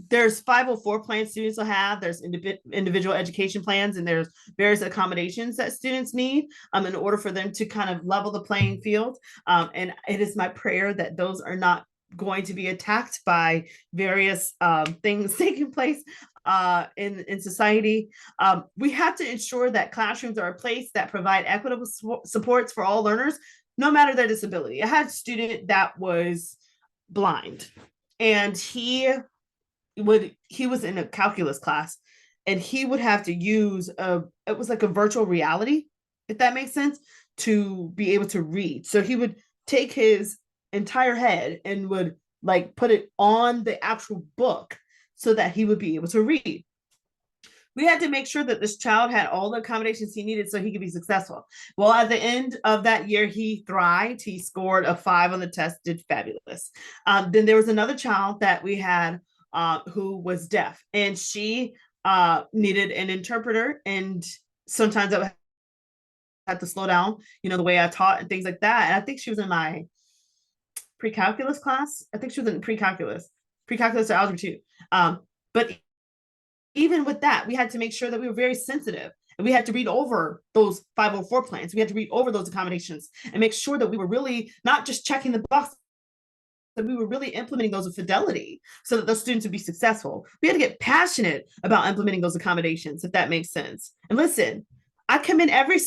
There's 504 plans students will have, there's individual education plans, and there's various accommodations that students need in order for them to kind of level the playing field. And it is my prayer that those are not going to be attacked by various things taking place in society. We have to ensure that classrooms are a place that provide equitable supports for all learners, no matter their disability. I had a student that was blind, and he was in a calculus class, and he would have to use it was like a virtual reality, if that makes sense, to be able to read. So he would take his entire head and would like put it on the actual book so that he would be able to read. We had to make sure that this child had all the accommodations he needed so he could be successful. Well, at the end of that year, he thrived. He scored a 5 on the test, did fabulous. Then there was another child that we had who was deaf, and she needed an interpreter, and sometimes I would have to slow down, the way I taught and things like that. And I think she was in my pre-calculus class. I think she was in pre-calculus or algebra 2. But even with that, we had to make sure that we were very sensitive, and we had to read over those 504 plans. We had to read over those accommodations and make sure that we were really not just checking the box, that we were really implementing those with fidelity so that those students would be successful. We had to get passionate about implementing those accommodations, if that makes sense. And listen, I commend every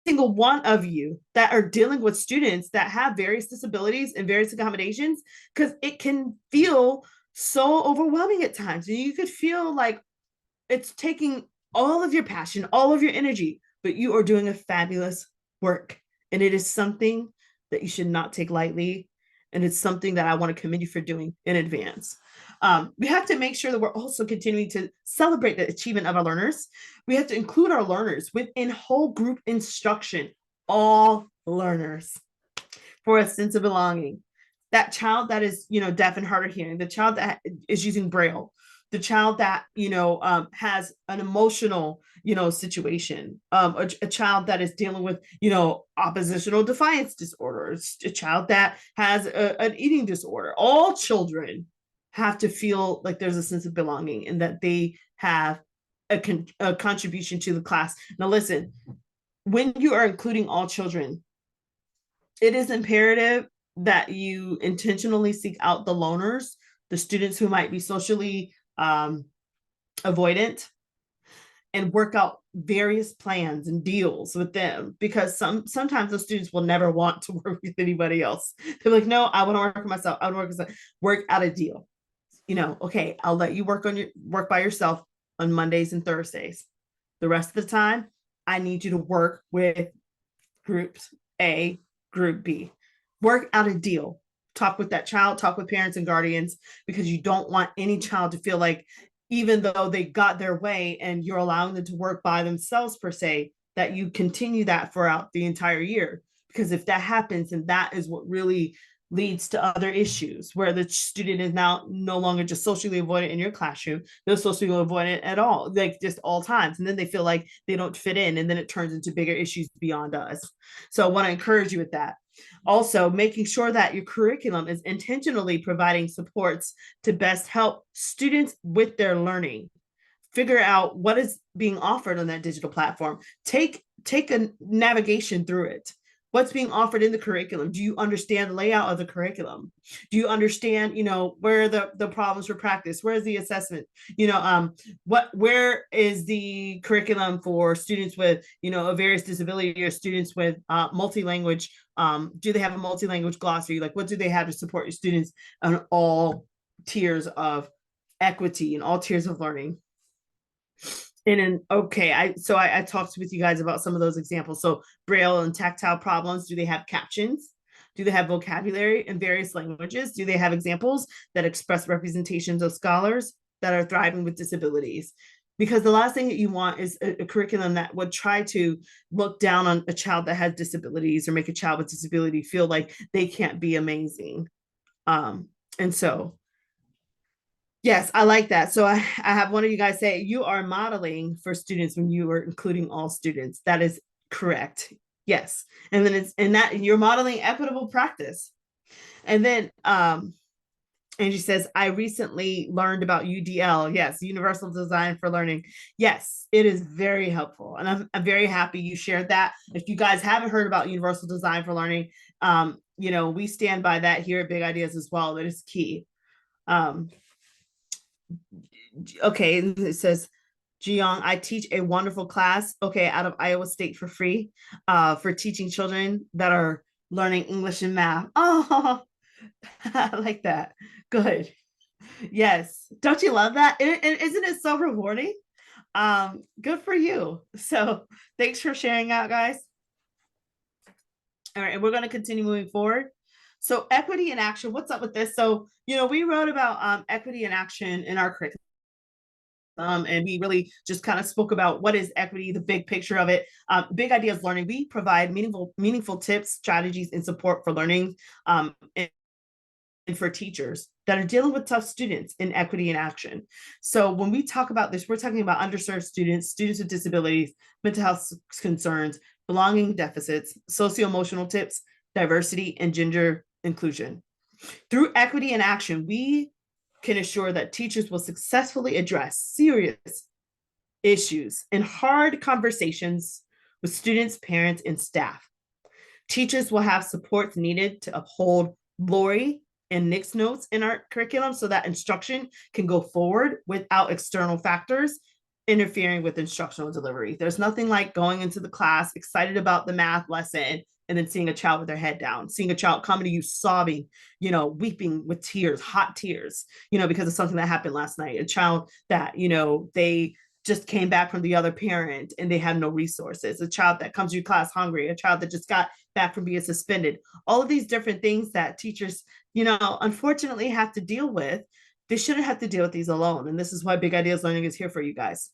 single one of you that are dealing with students that have various disabilities and various accommodations, because it can feel so overwhelming at times. And you could feel like it's taking all of your passion, all of your energy, but you are doing a fabulous work. And it is something that you should not take lightly. And it's something that I want to commend you for doing in advance. We have to make sure that we're also continuing to celebrate the achievement of our learners. We have to include our learners within whole group instruction, all learners, for a sense of belonging. That child that is, deaf and hard of hearing, the child that is using Braille, the child that, has an emotional, situation, a child that is dealing with, oppositional defiance disorders, a child that has an eating disorder. All children have to feel like there's a sense of belonging and that they have a contribution to the class. Now, listen, when you are including all children, it is imperative that you intentionally seek out the loners, the students who might be socially avoidant, and work out various plans and deals with them, because sometimes the students will never want to work with anybody else. They're like, no, I want to work with myself. I want to work out a deal. Okay, I'll let you work by yourself on Mondays and Thursdays. The rest of the time, I need you to work with groups A, group B. Work out a deal. Talk with that child, talk with parents and guardians, because you don't want any child to feel like, even though they got their way and you're allowing them to work by themselves per se, that you continue that throughout the entire year. Because if that happens, and that is what really leads to other issues, where the student is now no longer just socially avoidant in your classroom, they're socially avoidant at all, like just all times. And then they feel like they don't fit in, and then it turns into bigger issues beyond us. So I want to encourage you with that. Also, making sure that your curriculum is intentionally providing supports to best help students with their learning. Figure out what is being offered on that digital platform. Take a navigation through it. What's being offered in the curriculum? Do you understand the layout of the curriculum? Do you understand, where the problems for practice? Where's the assessment? Where is the curriculum for students with, a various disability, or students with multi-language? Do they have a multi-language glossary? Like, what do they have to support your students on all tiers of equity and all tiers of learning? I talked with you guys about some of those examples. So Braille and tactile problems, do they have captions? Do they have vocabulary in various languages? Do they have examples that express representations of scholars that are thriving with disabilities? Because the last thing that you want is a curriculum that would try to look down on a child that has disabilities, or make a child with disability feel like they can't be amazing. Yes, I like that. So I have one of you guys say, you are modeling for students when you are including all students. That is correct. Yes. And then you're modeling equitable practice. And then Angie says, I recently learned about UDL. Yes, Universal Design for Learning. Yes, it is very helpful. And I'm very happy you shared that. If you guys haven't heard about Universal Design for Learning, we stand by that here at Big Ideas as well. That is key. Okay, it says, Jiyoung, I teach a wonderful class, out of Iowa State for free, for teaching children that are learning English and math. Oh, I like that. Good. Yes. Don't you love that? And isn't it so rewarding? Good for you. So thanks for sharing out, guys. All right, and we're going to continue moving forward. So equity in action, what's up with this? So, we wrote about equity in action in our curriculum. And we really just kind of spoke about what is equity, the big picture of it. Big Ideas Learning, we provide meaningful tips, strategies, and support for learning and for teachers that are dealing with tough students in equity in action. So when we talk about this, we're talking about underserved students with disabilities, mental health concerns, belonging deficits, socio-emotional tips, diversity, and gender inclusion. Through equity in action, we can assure that teachers will successfully address serious issues and hard conversations with students, parents, and staff. Teachers will have supports needed to uphold Lori and Nick's notes in our curriculum so that instruction can go forward without external factors interfering with instructional delivery. There's nothing like going into the class excited about the math lesson and then seeing a child with their head down, seeing a child coming to you sobbing, weeping with tears, hot tears, because of something that happened last night. A child that, they just came back from the other parent and they have no resources. A child that comes to your class hungry, a child that just got back from being suspended. All of these different things that teachers, unfortunately have to deal with. They shouldn't have to deal with these alone. And this is why Big Ideas Learning is here for you guys.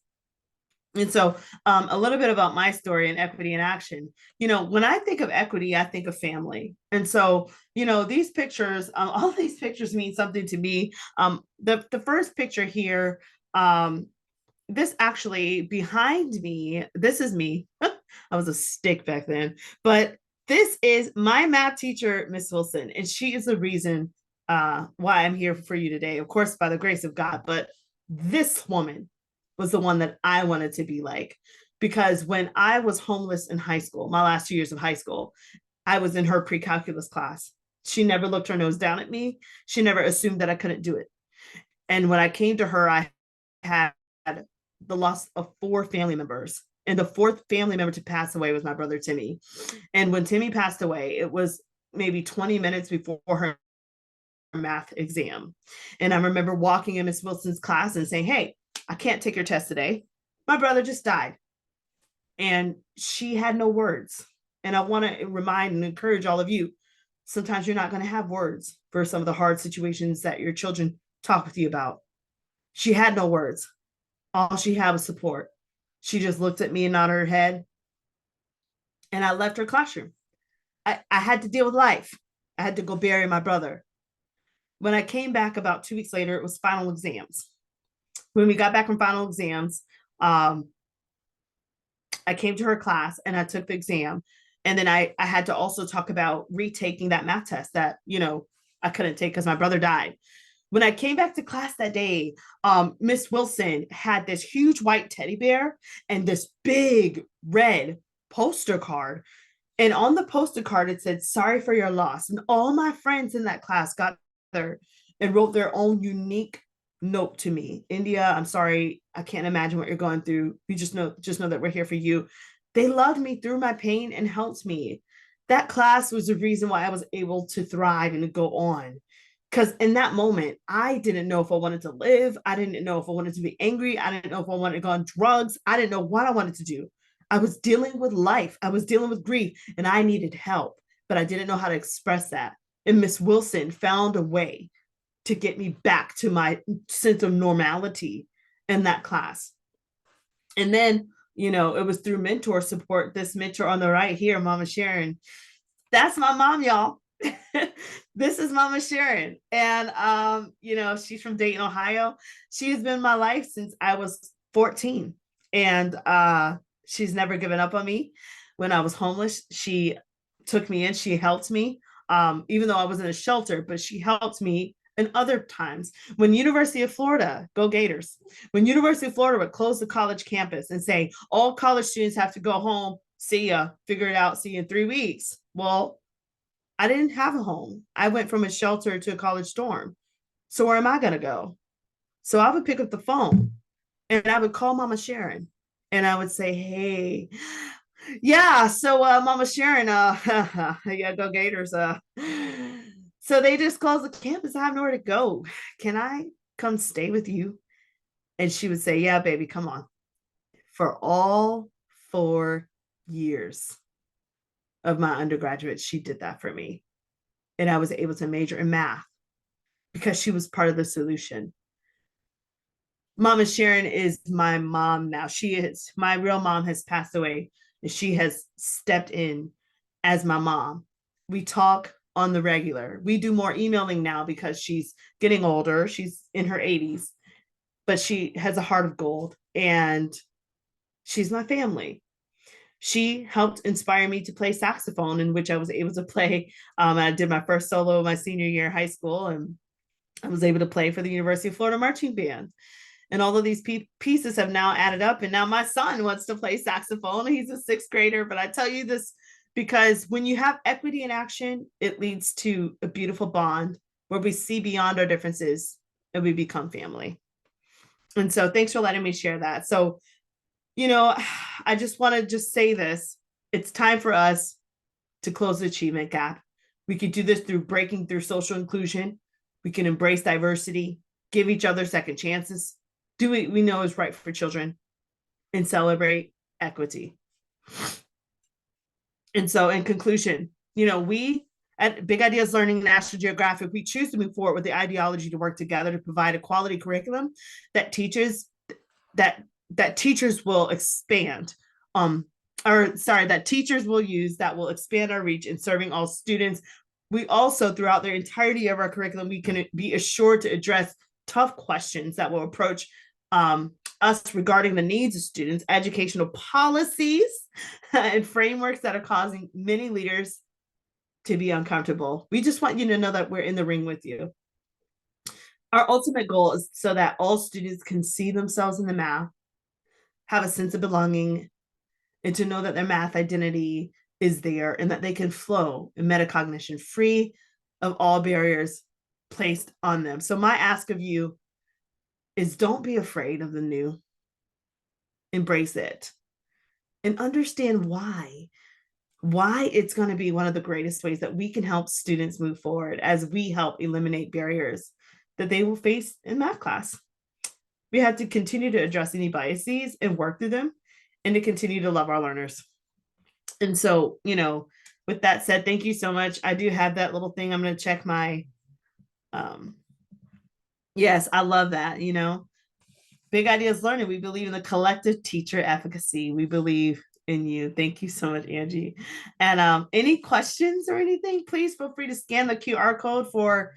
And so a little bit about my story and equity in action. When I think of equity, I think of family. And so, these pictures, all these pictures mean something to me. The first picture here, this actually behind me, this is me. I was a stick back then, but this is my math teacher, Miss Wilson, and she is the reason why I'm here for you today, of course, by the grace of God. But this woman was the one that I wanted to be like, because when I was homeless in high school, my last 2 years of high school, I was in her pre-calculus class. She never looked her nose down at me. She never assumed that I couldn't do it. And when I came to her, I had the loss of 4 family members. And the 4th family member to pass away was my brother, Timmy. And when Timmy passed away, it was maybe 20 minutes before her math exam. And I remember walking in Miss Wilson's class and saying, hey, I can't take your test today. My brother just died. And she had no words. And I want to remind and encourage all of you, sometimes you're not going to have words for some of the hard situations that your children talk with you about. She had no words. All she had was support. She just looked at me and nodded her head. And I left her classroom. I had to deal with life. I had to go bury my brother. When I came back about 2 weeks later, it was final exams. When we got back from final exams, I came to her class and I took the exam. And then I had to also talk about retaking that math test that, I couldn't take because my brother died. When I came back to class that day, Miss Wilson had this huge white teddy bear and this big red poster card. And on the poster card, it said, sorry for your loss. And all my friends in that class got together and wrote their own unique note to me. India, I'm sorry. I can't imagine what you're going through. You just know that we're here for you. They loved me through my pain and helped me. That class was the reason why I was able to thrive and to go on. Because in that moment, I didn't know if I wanted to live. I didn't know if I wanted to be angry. I didn't know if I wanted to go on drugs. I didn't know what I wanted to do. I was dealing with life. I was dealing with grief and I needed help, but I didn't know how to express that. And Miss Wilson found a way to get me back to my sense of normality in that class. And then, it was through mentor support. This mentor on the right here, Mama Sharon, that's my mom, y'all. This is Mama Sharon. And, she's from Dayton, Ohio. She has been in my life since I was 14. And she's never given up on me. When I was homeless, she took me in, she helped me. Even though I was in a shelter, but she helped me in other times. When University of Florida, go Gators, when University of Florida would close the college campus and say, all college students have to go home, see ya, figure it out, see you in 3 weeks. Well, I didn't have a home. I went from a shelter to a college dorm. So where am I going to go? So I would pick up the phone and I would call Mama Sharon and I would say, hey, yeah, so Mama Sharon, yeah, go Gators. So they just closed the campus. I have nowhere to go. Can I come stay with you? And she would say, yeah, baby, come on. For all 4 years of my undergraduate, she did that for me. And I was able to major in math because she was part of the solution. Mama Sharon is my mom now. My real mom has passed away and she has stepped in as my mom. We talk on the regular. We do more emailing now because she's getting older. She's in her 80s, but she has a heart of gold and she's my family. She helped inspire me to play saxophone, in which I was able to play. I did my first solo my senior year in high school, and I was able to play for the University of Florida Marching Band. And all of these pieces have now added up. And now my son wants to play saxophone. He's a sixth grader. But I tell you this because when you have equity in action, it leads to a beautiful bond where we see beyond our differences and we become family. And so thanks for letting me share that. So, I just want to just say this. It's time for us to close the achievement gap. We can do this through breaking through social inclusion. We can embrace diversity, give each other second chances, do what we know is right for children, and celebrate equity. And so in conclusion, we at Big Ideas Learning National Geographic, we choose to move forward with the ideology to work together to provide a quality curriculum that teachers will expand, that teachers will use, that will expand our reach in serving all students. We also, throughout the entirety of our curriculum, we can be assured to address tough questions that will approach us regarding the needs of students, educational policies, and frameworks that are causing many leaders to be uncomfortable. We just want you to know that we're in the ring with you. Our ultimate goal is so that all students can see themselves in the math, have a sense of belonging, and to know that their math identity is there and that they can flow in metacognition free of all barriers placed on them. So my ask of you is don't be afraid of the new. Embrace it and understand why it's going to be one of the greatest ways that we can help students move forward as we help eliminate barriers that they will face in math class. We have to continue to address any biases and work through them and to continue to love our learners. And so, with that said, thank you so much. I do have that little thing. I'm going to check my, yes, I love that. Big Ideas Learning. We believe in the collective teacher efficacy. We believe in you. Thank you so much, Angie. And any questions or anything, please feel free to scan the QR code for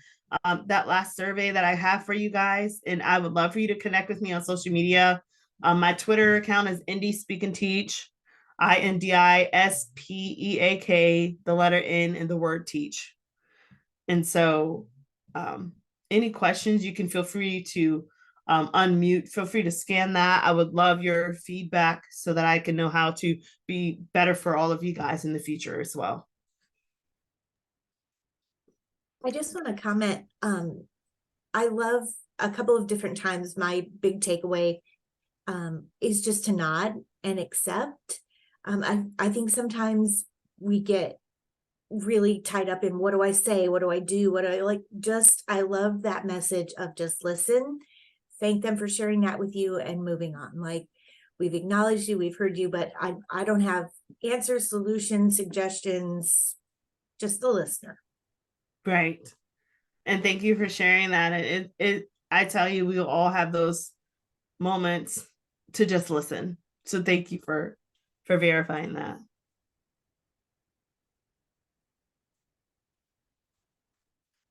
that last survey that I have for you guys. And I would love for you to connect with me on social media. My Twitter account is Indie Speak and Teach, INDISPEAK, the letter N and the word teach. And so any questions, you can feel free to unmute. Feel free to scan that. I would love your feedback so that I can know how to be better for all of you guys in the future as well. I just want to comment. I love a couple of different times. My big takeaway is just to nod and accept. I think sometimes we get really tied up in what do I say? What do I do? What do I like? I love that message of just listen, thank them for sharing that with you and moving on. Like, we've acknowledged you, we've heard you, but I don't have answers, solutions, suggestions, just the listener. Right. And thank you for sharing that. I tell you, we will all have those moments to just listen. So thank you for verifying that.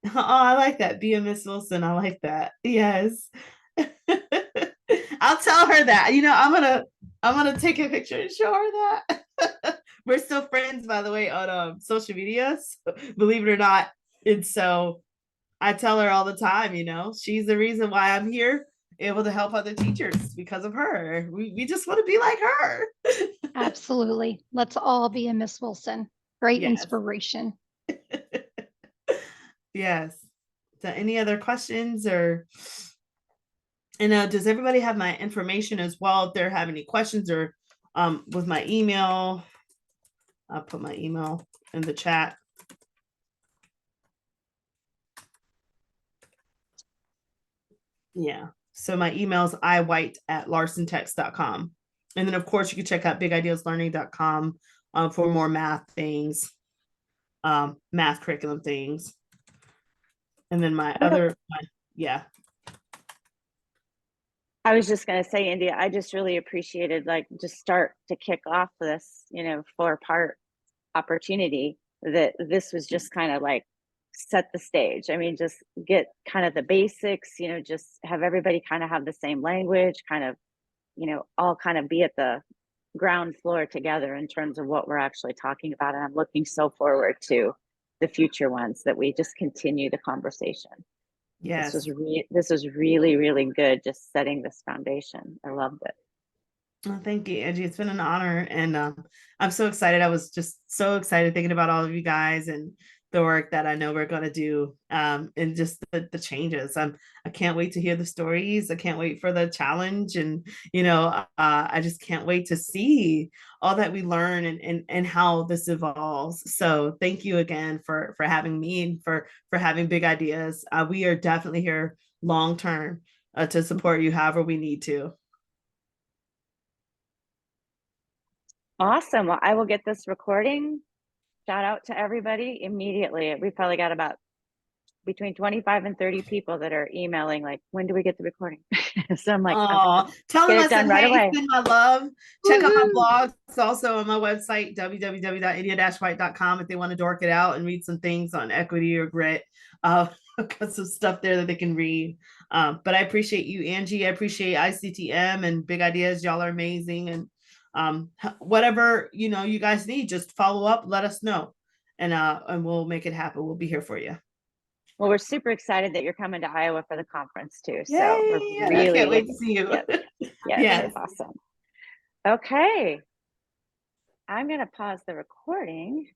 Oh, I like that. Be a Miss Wilson. I like that. Yes. I'll tell her that. I'm gonna take a picture and show her that. We're still friends, by the way, on social media. So, believe it or not. And so I tell her all the time, she's the reason why I'm here, able to help other teachers because of her. We just want to be like her. Absolutely. Let's all be a Miss Wilson. Great Yes. inspiration. Yes. So any other questions or, does everybody have my information as well? If they have any questions or with my email, I'll put my email in the chat. Yeah. So my email is iwhite@larsontext.com. And then of course you can check out bigideaslearning.com for more math things, math curriculum things. And then yeah. I was just going to say, India, I just really appreciated just start to kick off this, 4-part opportunity that this was just kind of set the stage. I mean, just get kind of the basics, just have everybody kind of have the same language, kind of, all kind of be at the ground floor together in terms of what we're actually talking about. And I'm looking so forward to the future ones that we just continue the conversation. Yes. This was really, really good. Just setting this foundation. I loved it. Oh, thank you, Angie. It's been an honor, and I'm so excited. I was just so excited thinking about all of you guys and the work that I know we're going to do, and just the changes. I can't wait to hear the stories. I can't wait for the challenge, and I just can't wait to see all that we learn and how this evolves. So thank you again for having me and for having Big Ideas. We are definitely here long term to support you however we need to. Awesome. Well, I will get this recording. Shout out to everybody immediately. We probably got about between 25 and 30 people that are emailing like, when do we get the recording? So I'm like, tell them get I it done said, right hey, away. send my love. Check out my Woohoo. blogs. It's also on my website, www.india-white.com, if they want to dork it out and read some things on equity or grit. I've got some stuff there that they can read. But I appreciate you, Angie. I appreciate ICTM and Big Ideas. Y'all are amazing. And whatever you guys need, just follow up, let us know, and we'll make it happen. We'll be here for you. Well, we're super excited that you're coming to Iowa for the conference too. So we're Yay! really I can't wait to looking. see you. Yes, Yes. awesome. Okay. I'm going to pause the recording.